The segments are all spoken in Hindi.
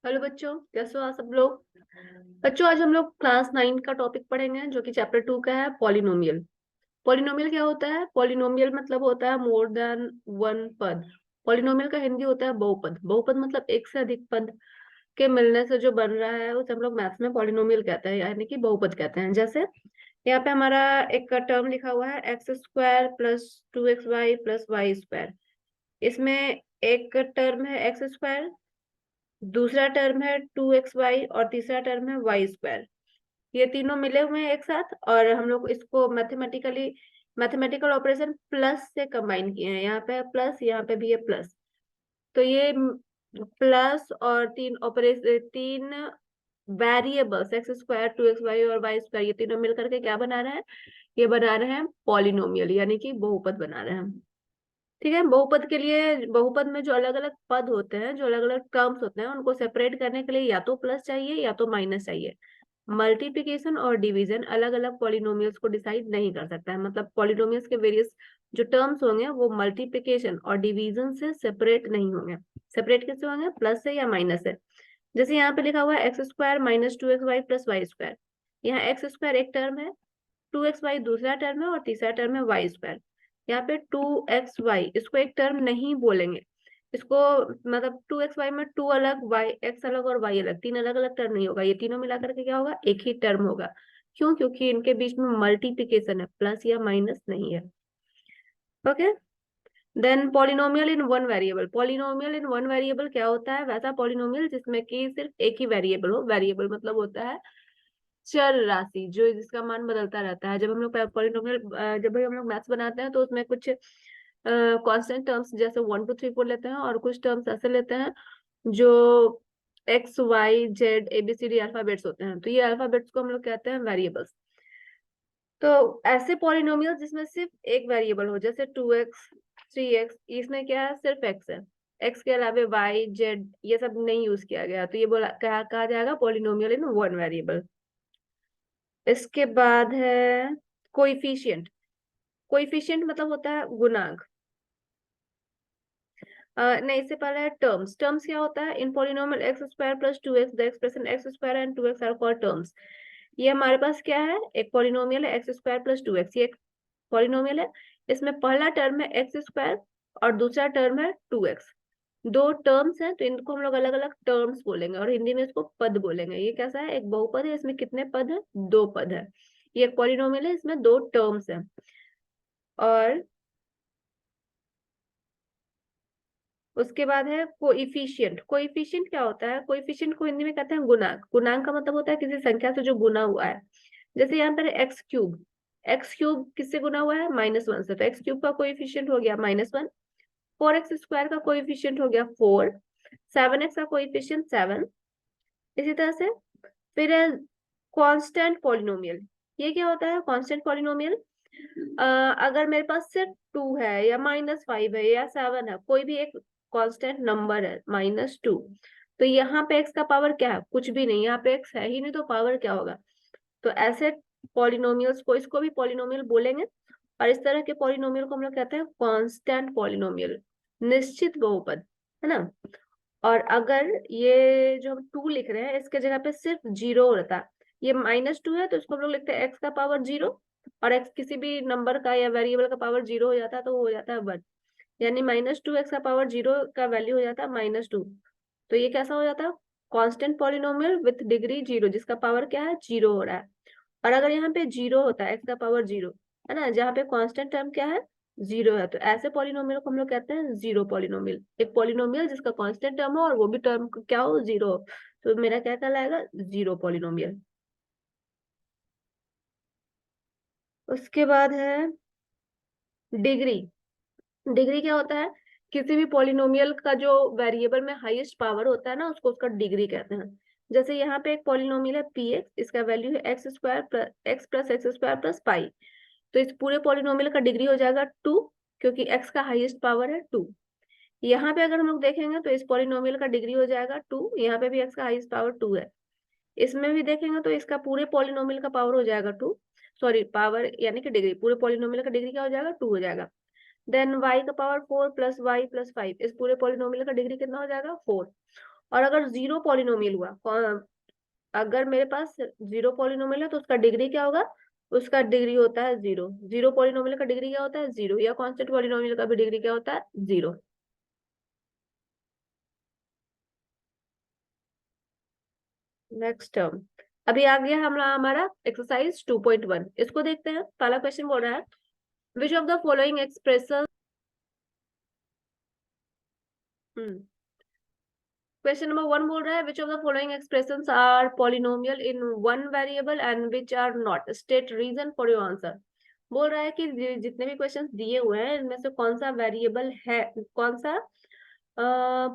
हेलो बच्चों, कैसे हो आप सब लोग। बच्चों, आज हम लोग क्लास 9 का टॉपिक पढ़ेंगे जो कि चैप्टर 2 का है, पॉलिनोमियल। पॉलिनोमियल क्या होता है? पॉलिनोमियल मतलब होता है मोर देन वन पद। पॉलिनोमियल का हिंदी होता है बहुपद। बहुपद मतलब एक से अधिक पद के मिलने से जो बन रहा है उसे हम लोग मैथ्स में पॉलिनोमियल कहते हैं, यानी कि बहुपद कहते हैं। जैसे यहाँ पे हमारा एक टर्म लिखा हुआ है, x square plus 2xy plus y square. इसमें एक टर्म है एक्स स्क्वायर, दूसरा टर्म है 2xy और तीसरा टर्म है वाई स्क्वायर। ये तीनों मिले हुए हैं एक साथ और हम लोग इसको मैथमेटिकल ऑपरेशन प्लस से कंबाइन किए हैं। यहाँ पे है प्लस, यहाँ पे भी है प्लस। तो ये प्लस और तीन वेरिएबल्स एक्स स्क्वायर 2xy और वाई स्क्वायर, ये तीनों मिल करके क्या बना रहे हैं? ये बना रहे हैं पॉलिनोमियल, यानी कि बहुपद बना रहे हैं। ठीक है। बहुपद के लिए, बहुपद में जो अलग अलग पद होते हैं, जो अलग अलग टर्म्स होते हैं, उनको सेपरेट करने के लिए या तो प्लस चाहिए या तो माइनस चाहिए। मल्टीप्लिकेशन और डिवीजन अलग अलग पॉलिनोमियल्स को डिसाइड नहीं कर सकता है। मतलब पॉलिनोमियल्स के वेरियस जो टर्म्स होंगे वो मल्टीप्लिकेशन और डिवीजन से सेपरेट नहीं होंगे। सेपरेट कैसे होंगे? प्लस से या माइनस से। जैसे यहाँ पे लिखा हुआ है x square minus 2xy plus y square. यहाँ एक्स स्क्वायर एक टर्म है, 2xy दूसरा टर्म है और तीसरा टर्म है वाई स्क्वायर। यहाँ पे 2xy इसको एक टर्म नहीं बोलेंगे। इसको मतलब 2xy में 2 अलग, वाई एक्स अलग और वाई अलग, तीन अलग अलग टर्म नहीं होगा। ये तीनों मिला करके क्या होगा? एक ही टर्म होगा। क्यों? क्योंकि इनके बीच में मल्टीप्लिकेशन है, प्लस या माइनस नहीं है। Okay. Then polynomial in one variable. Polynomial in one variable क्या होता है? वैसा पॉलिनोमियल जिसमें कि सिर्फ एक ही वेरिएबल हो। वेरिएबल मतलब होता है चर राशि, जो जिसका मान बदलता रहता है। जब हम लोग पॉलिनोमियल, जब भी हम लोग मैथ्स बनाते हैं तो उसमें कुछ कांस्टेंट टर्म्स जैसे 1 2 3 4 लेते हैं और कुछ टर्म्स ऐसे लेते हैं जो XY Z ABCD अल्फाबेट्स होते हैं। तो ये अल्फाबेट्स को हम लोग कहते हैं वेरिएबल्स। तो ऐसे पॉलिनोमियल जिसमें सिर्फ एक वेरिएबल हो, जैसे 2x 3x, इसमें क्या है? सिर्फ x है। x के अलावा y z ये सब नहीं यूज किया गया, तो ये बोला कहा जाएगा पॉलिनोमियल इन वन वेरिएबल। इसके बाद है कोइफिशिएंट। कोइफिशिएंट मतलब होता है गुणांक। नहीं, इससे पहले है टर्म्स। टर्म्स क्या होता है? In polynomial x square plus 2x the expression x square and 2x are called terms. ये हमारे पास क्या है? एक पॉलिनोमियल है एक्स स्क्वायर प्लस 2x, ये एक पॉलिनोमियल है। इसमें पहला टर्म है एक्स स्क्वायर और दूसरा टर्म है 2x। दो टर्म्स हैं तो इनको हम लोग अलग अलग टर्म्स बोलेंगे और हिंदी में इसको पद बोलेंगे। ये कैसा है? एक बहुपद है, इसमें कितने पद है? दो पद है। ये एक पॉलिनोमियल है, इसमें दो टर्म्स हैं। और उसके बाद है कोइफिशिएंट। कोइफिशिएंट क्या होता है? कोइफिशिएंट को हिंदी में कहते हैं गुणांक। गुणांक का मतलब होता है किसी संख्या से जो गुना हुआ है। जैसे यहाँ पर एक्स क्यूब। एक्स क्यूब किससे गुना हुआ है? -1 से, तो एक्स क्यूब का कोइफिशिएंट हो गया -1। 4x स्क्वायर का कोइफिशिएंट हो गया 4। 7x का कोइफिशिएंट 7। इसी तरह से फिर है कांस्टेंट पॉलिनोमियल। ये क्या होता है कांस्टेंट पॉलिनोमियल? अगर मेरे पास सिर्फ 2 है या -5 है या 7 है, कोई भी एक कांस्टेंट नंबर है -2, तो यहाँ पे x का पावर क्या है? कुछ भी नहीं। यहाँ पे x है ही नहीं तो पावर क्या होगा? तो ऐसे पॉलिनोमियल्स को, इसको भी पॉलिनोमियल बोलेंगे। और इस तरह के पॉलिनोमियल को हम लोग कहते हैं कांस्टेंट पॉलिनोमियल, निश्चित बहुपद, है ना। और अगर ये जो हम 2 लिख रहे हैं इसके जगह पे सिर्फ 0 रहता, ये -2 है तो इसको हम लोग लिखते हैं x का पावर 0। और x किसी भी नंबर का या वेरिएबल का पावर 0 हो जाता है तो वो हो जाता है 1। यानी -2x का पावर 0 का वैल्यू हो जाता है -2। तो ये कैसा हो जाता है? कांस्टेंट पॉलिनोमियल विथ डिग्री 0, जिसका पावर क्या है? 0 हो रहा है। और अगर यहाँ पे 0 होता है, x का पावर 0, है ना, जहाँ पे कांस्टेंट टर्म क्या है? 0 है, तो ऐसे पॉलिनोमियल को हम लोग कहते हैं जीरो पॉलिनोमियल। एक पॉलिनोमियल जिसका कांस्टेंट टर्म हो और वो भी टर्म क्या हो? 0 हो, तो मेरा क्या कहलाएगा? Zero polynomial. उसके बाद है डिग्री। डिग्री क्या होता है? किसी भी पॉलिनोमियल का जो वेरिएबल में हाईएस्ट पावर होता है ना, उसको उसका डिग्री कहते हैं। जैसे यहाँ पे एक पॉलिनोमियल है px, इसका वैल्यू है x square x plus x square plus pi. तो इस पूरे पॉलिनोमियल का डिग्री हो जाएगा 2, क्योंकि x का हाईएस्ट पावर है 2। यहाँ पे अगर हम लोग देखेंगे तो इस पॉलिनोमियल का डिग्री हो जाएगा 2, यहाँ पे भी x का हाईएस्ट पावर 2 है। इसमें भी देखेंगे तो इसका पूरे पॉलिनोमियल का पावर हो जाएगा 2। सॉरी, पावर यानी कि डिग्री, पूरे पॉलिनोमियल का डिग्री क्या हो जाएगा? 2 हो जाएगा। देन y का पावर 4 प्लस वाई प्लस 5, इस पूरे पॉलिनोमियल का डिग्री कितना हो जाएगा? 4। और अगर जीरो पॉलिनोमियल हुआ, अगर मेरे पास जीरो पॉलिनोमियल है तो उसका डिग्री क्या होगा, उसका डिग्री होता है जीरो। जीरो पॉलिनोमियल का डिग्री क्या होता है, जीरो। या कांस्टेंट पॉलिनोमियल का भी डिग्री क्या होता है, जीरो। नेक्स्ट टर्म, अभी आ गया हमारा एक्सरसाइज 2.1। इसको देखते हैं। पहला क्वेश्चन बोल रहा है which of the following expression, question number 1 बोल रहा है which of the following expressions are polynomial in one variable and which are not, state reason for your answer. बोल रहा है कि जितने भी क्वेश्चंस दिए हुए हैं इनमें से कौन सा वेरिएबल है, कौन सा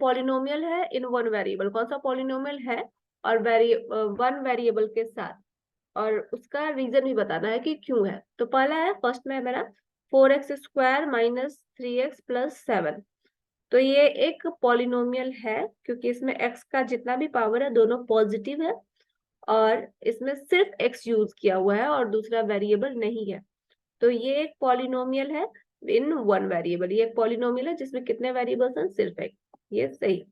पॉलिनोमियल है इन वन वेरिएबल, कौन सा पॉलिनोमियल है और वन वेरिएबल के साथ, और उसका रीजन भी बताना है कि क्यों है। तो पहला है, फर्स्ट में है मेरा 4x² माइनस 3x प्लस 7। तो ये एक पॉलिनोमियल है क्योंकि इसमें x का जितना भी पावर है दोनों पॉजिटिव है, और इसमें सिर्फ x यूज किया हुआ है और दूसरा वेरिएबल नहीं है। तो ये एक पॉलिनोमियल है इन वन वेरिएबल, ये एक पॉलिनोमियल है जिसमें कितने वेरिएबल्स हैं, सिर्फ एक। ये सही।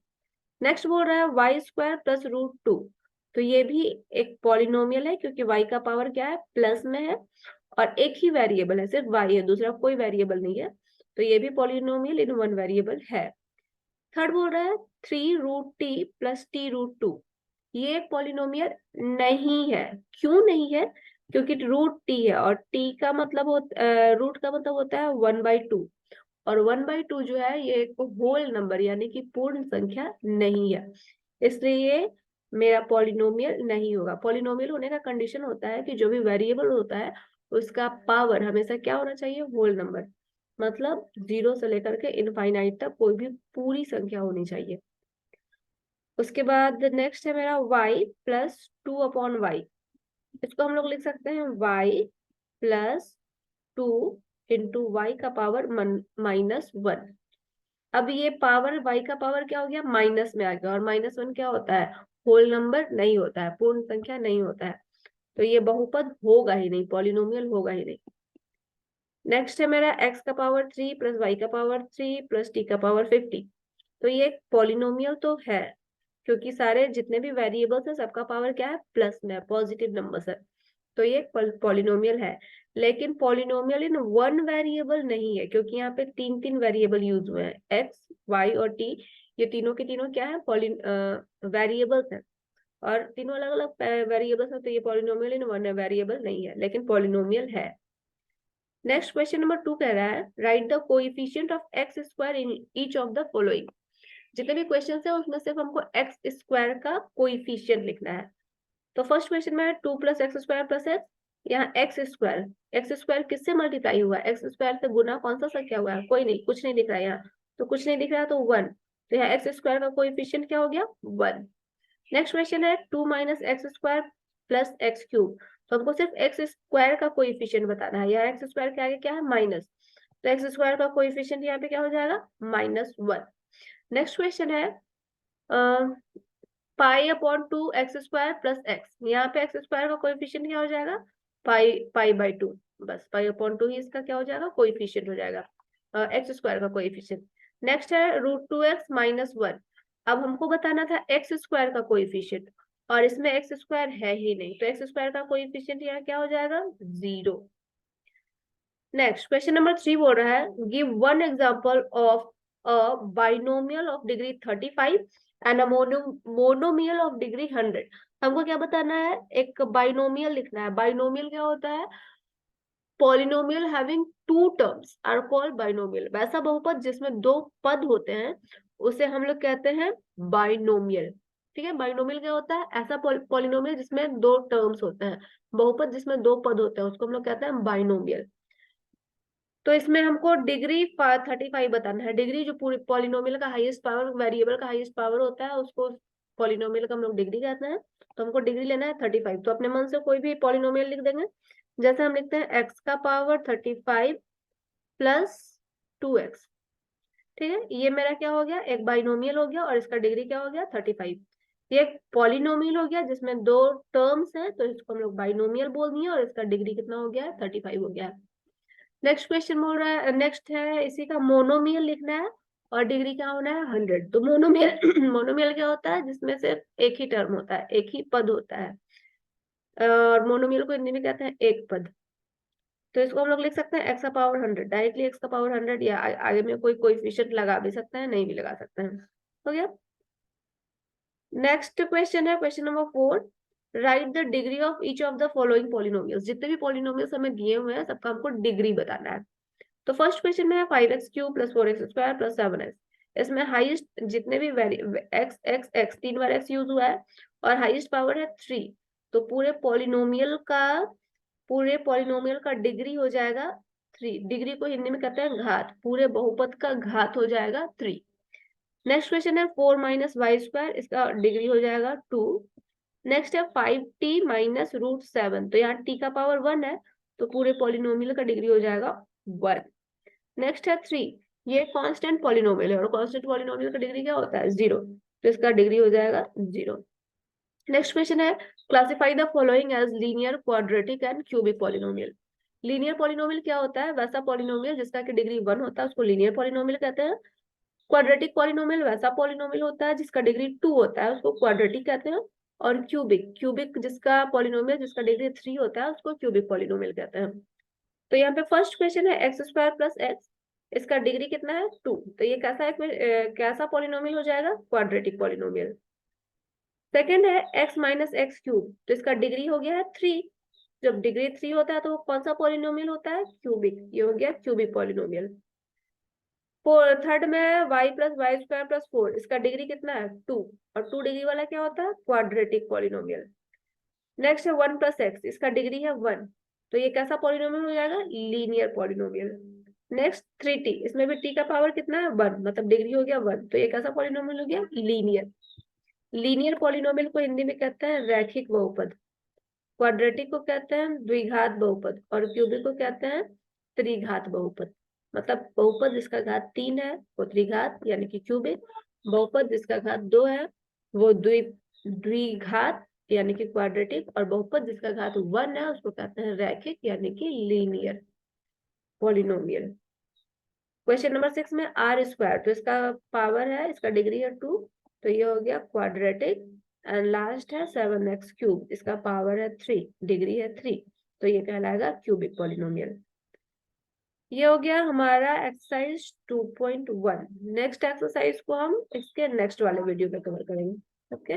नेक्स्ट बोल रहा है y² प्लस √2। तो ये भी एक पॉलिनोमियल है क्योंकि y का पावर क्या है, प्लस में है, और एक ही वेरिएबल है, सिर्फ y है, दूसरा कोई वेरिएबल नहीं है। तो ये भी पॉलिनोमियल इन वन वेरिएबल है। थर्ड बोल रहा है 3√t प्लस t√2। ये एक पॉलिनोमियल नहीं है। क्यों नहीं है, क्योंकि √t है और t का मतलब रूट का मतलब होता है 1/2, और 1/2 जो है ये एक होल नंबर यानी कि पूर्ण संख्या नहीं है, इसलिए ये मेरा पॉलिनोमियल नहीं होगा। पॉलिनोमियल होने का कंडीशन होता है कि जो भी वेरिएबल होता है उसका पावर हमेशा क्या होना चाहिए, होल नंबर, मतलब जीरो से लेकर के इनफाइनाइट तक कोई भी पूरी संख्या होनी चाहिए। उसके बाद नेक्स्ट है मेरा y प्लस 2/y। इसको हम लोग लिख सकते हैं y प्लस 2 इंटू वाई का पावर -1। अब ये पावर y का पावर क्या हो गया, माइनस में आ गया, और -1 क्या होता है, होल नंबर नहीं होता है, पूर्ण संख्या नहीं होता है। तो ये बहुपद होगा ही नहीं, पॉलिनोमियल होगा ही नहीं। नेक्स्ट है मेरा x का पावर 3 प्लस y का पावर 3 प्लस t का पावर 50। तो ये एक पॉलिनोमियल तो है क्योंकि सारे जितने भी वेरिएबल्स है सबका पावर क्या है, प्लस में, पॉजिटिव नंबर्स है। तो ये पॉलिनोमियल है, लेकिन पॉलिनोमियल इन वन वेरिएबल नहीं है क्योंकि यहाँ पे तीन तीन वेरिएबल यूज हुए हैं, एक्स वाई और टी। ये तीनों के तीनों क्या है, वेरिएबल्स हैं, और तीनों अलग अलग वेरिएबल्स हैं, तो ये पॉलिनोमियल इन वन वेरिएबल नहीं है, लेकिन पॉलिनोमियल है। नेक्स्ट क्वेश्चन नंबर 2 कह रहा है right the coefficient of x² in each of the following. जितने भी क्वेश्चन है उसमें सिर्फ हमको x² का कोएफिशिएंट लिखना है। तो फर्स्ट क्वेश्चन में 2 प्लस x² प्लस x, यहाँ x² किससे मल्टीप्लाई हुआ है, x² से गुना कौन सा संख्या हुआ है, कोई नहीं, कुछ नहीं दिख रहा है यहाँ, तो कुछ नहीं दिख रहा तो 1। तो यहाँ x² का कोएफिशिएंट क्या हो गया, 1। नेक्स्ट क्वेश्चन है 2 माइनस x² प्लस x³। तो हमको सिर्फ x² का कोएफिशिएंट बताना है, यहाँ x² के आगे क्या है, माइनस, तो x² का कोएफिशिएंट यहाँ पे क्या हो जाएगा, -1। नेक्स्ट क्वेश्चन है π/2 x² प्लस x। यहाँ पे x² का कोएफिशिएंट क्या हो जाएगा, π/2। बस π/2 ही इसका क्या हो जाएगा, कोएफिशिएंट हो जाएगा, x² का कोएफिशिएंट। नेक्स्ट है √2x माइनस 1। अब हमको बताना था x² का कोएफिशिएंट, और इसमें x² है ही नहीं, तो x² का कोएफिशिएंट यहाँ क्या हो जाएगा, 0। नेक्स्ट क्वेश्चन नंबर 3 बोल रहा है give one example of a binomial of degree 35 and a monomial of degree 100। हमको क्या बताना है, एक बाइनोमियल लिखना है। बाइनोमियल क्या होता है, polynomial having two terms are called binomial. वैसा बहुपद जिसमें दो पद होते हैं उसे हम लोग कहते हैं बाइनोमियल। ठीक है, बाइनोमियल क्या होता है, ऐसा पॉलिनोमियल जिसमें दो टर्म्स होते हैं। बहुपद जिसमें दो पद होते हैं उसको हम लोग कहते हैं बाइनोमियल। तो इसमें हमको डिग्री 35 बताना है। डिग्री जो पूरी पॉलिनोमियल का हाईएस्ट पावर, वेरिएबल का हाईएस्ट पावर होता है उसको पॉलिनोमियल का हम लोग डिग्री कहते हैं। तो हमको डिग्री लेना है 35। तो अपने मन से कोई भी पॉलिनोमियल लिख देंगे। जैसे हम लिखते हैं एक्स का पावर 35 प्लस 2x। ठीक है, ये मेरा क्या हो गया, एक बाइनोमियल हो गया और इसका डिग्री क्या हो गया, 35। ये एक पॉलिनोमियल हो गया जिसमें दो टर्म्स है, तो इसको हम लोग बाइनोमियल बोल दिए, और इसका डिग्री कितना हो गया है, 35 हो गया है। नेक्स्ट क्वेश्चन बोल रहा है, नेक्स्ट है इसी का मोनोमियल लिखना है। और डिग्री क्या होना है 100। तो मोनोमियल मोनोमियल क्या होता है, जिसमें सिर्फ एक ही टर्म होता है, एक ही पद होता है, और मोनोमियल को हिंदी में कहते हैं एक पद। तो इसको हम लोग लिख सकते हैं एक्स का पावर 100, डायरेक्टली एक्स का पावर 100, या आगे में कोई कोएफिशिएंट लगा भी सकते हैं, नहीं भी लगा सकते हैं। हो गया। नेक्स्ट क्वेश्चन है question number 4। Right the degree of each of the following polynomials. जितने भी पॉलिनोमियल्स हमें दिए हुए हैं सबका हमको डिग्री बताना है। तो फर्स्ट क्वेश्चन में है 5x³ + 4x² + 7x। इसमें हाईएस्ट जितने भी एक्स एक्स एक्स 3 बार एक्स यूज हुआ है, और हाईएस्ट पावर है 3। तो पूरे पॉलिनोमियल का डिग्री हो जाएगा 3। डिग्री को हिंदी में कहते हैं घात, पूरे बहुपद का घात हो जाएगा 3। नेक्स्ट क्वेश्चन है 4 - y², इसका डिग्री हो जाएगा 2। नेक्स्ट है 5t - √7। तो यहाँ t का पावर 1 है, तो पूरे पॉलिनोमियल का डिग्री हो जाएगा 1। नेक्स्ट है 3। ये कांस्टेंट पॉलिनोमियल है, और कांस्टेंट पॉलिनोमियल का डिग्री क्या होता है 0। तो इसका डिग्री हो जाएगा 0। नेक्स्ट क्वेश्चन है classify the following as linear, quadratic and cubic polynomial. Linear polynomial क्या होता है, वैसा पॉलिनोमियल जिसका की डिग्री 1 होता है उसको लीनियर पॉलिनोमियल कहते हैं। क्वाड्रेटिक पॉलिनोमियल वैसा पॉलिनोमियल होता है जिसका डिग्री 2 होता है, उसको क्वाड्रेटिक कहते हैं। और क्यूबिक क्यूबिक जिसका पॉलिनोमियल जिसका डिग्री 3 होता है उसको क्यूबिक पॉलिनोमियल कहते हैं। तो यहाँ पे फर्स्ट क्वेश्चन है x² + x, इसका डिग्री कितना है 2। तो ये कैसा कैसा पॉलिनोमियल हो जाएगा, क्वाड्रेटिक पॉलिनोमियल। सेकंड है x - x³, तो इसका डिग्री हो गया है 3। जब डिग्री 3 होता है तो वो कौन सा पॉलिनोमियल होता है, क्यूबिक। ये हो गया क्यूबिक पॉलिनोमियल। थर्ड में y + y² + 4, इसका डिग्री कितना है 2, और 2 डिग्री वाला क्या होता है, क्वाड्रेटिक पॉलिनोमियल। नेक्स्ट है 1 + x, इसका डिग्री है 1। तो ये कैसा पॉलिनोमियल हो जाएगा, लीनियर पॉलिनोमियल। नेक्स्ट 3t, इसमें भी t का पावर कितना है 1, मतलब डिग्री हो गया 1। तो ये कैसा पॉलिनोमियल हो गया, लीनियर। लीनियर पॉलिनोमियल को हिंदी में कहते हैं रैखिक बहुपद। क्वाड्रेटिक को कहते हैं द्विघात बहुपद, और क्यूबिक को कहते हैं त्रिघात बहुपद। मतलब बहुपद जिसका घात 3 है वो त्रिघात यानी कि क्यूबिक, बहुपद जिसका घात 2 है वो द्विघात यानी कि क्वाड्रेटिक, और बहुपद जिसका घात 1 है उसको कहते हैं रैखिक यानी कि लीनियर पॉलिनोमियल। क्वेश्चन नंबर 6 में r², तो इसका पावर है, इसका डिग्री है 2। तो ये हो गया क्वाड्रेटिक। एंड लास्ट है 7x³, इसका पावर है 3, डिग्री है 3। तो ये कहलाएगा क्यूबिक पॉलिनोमियल। ये हो गया हमारा एक्सरसाइज 2.1। नेक्स्ट एक्सरसाइज को हम इसके नेक्स्ट वाले वीडियो में कवर करेंगे। ओके।